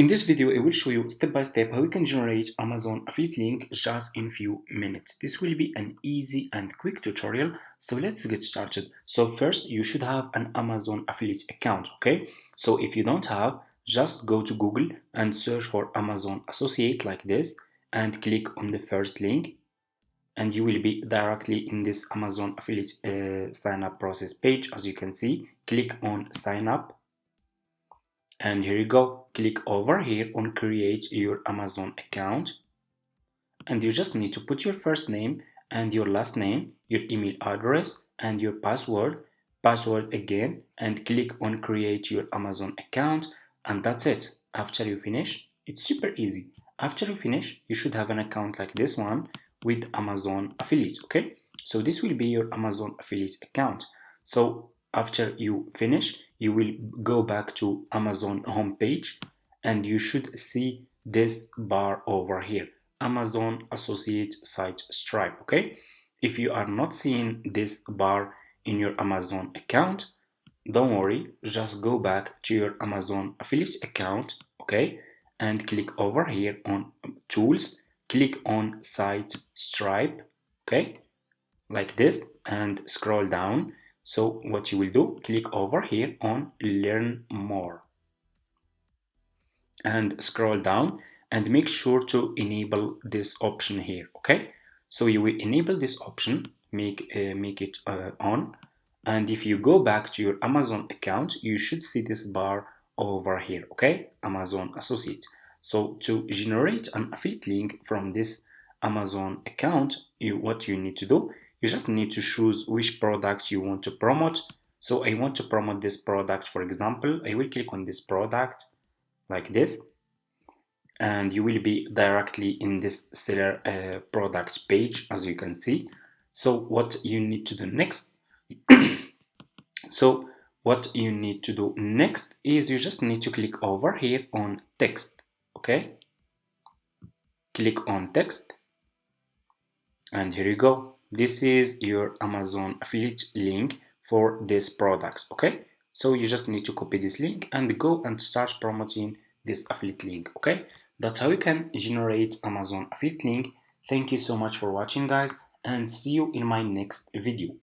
In this video, I will show you step by step how you can generate Amazon affiliate link just in few minutes. This will be an easy and quick tutorial, so let's get started. So first, you should have an Amazon affiliate account, okay? So if you don't have, just go to Google and search for Amazon Associate like this and click on the first link, and you will be directly in this Amazon affiliate sign up process page. As you can see, click on sign up. And here you go, click over here on create your Amazon account, and you just need to put your first name and your last name, your email address and your password again, and click on create your Amazon account, and that's it. After you finish, it's super easy. After you finish, you should have an account like this one with Amazon affiliates, okay? So this will be your Amazon affiliate account. So after you finish, you will go back to Amazon homepage and you should see this bar over here, Amazon Associate Site Stripe, okay? If you are not seeing this bar in your Amazon account, don't worry, just go back to your Amazon affiliate account, okay? And click over here on tools, click on Site Stripe, okay? Like this, and scroll down. So what you will do, click over here on learn more and scroll down and make sure to enable this option here, okay? So you will enable this option, make it on, and if you go back to your Amazon account, you should see this bar over here, okay? Amazon Associate. So to generate an affiliate link from this Amazon account, what you need to do, you just need to choose which product you want to promote. So I want to promote this product, for example. I will click on this product like this, and you will be directly in this seller product page, as you can see. So what you need to do next so what you need to do next is you just need to click over here on text, okay? Click on text, and here you go. This is your Amazon affiliate link for this product, okay? So you just need to copy this link and go and start promoting this affiliate link, okay? That's how you can generate Amazon affiliate link. Thank you so much for watching, guys, and see you in my next video.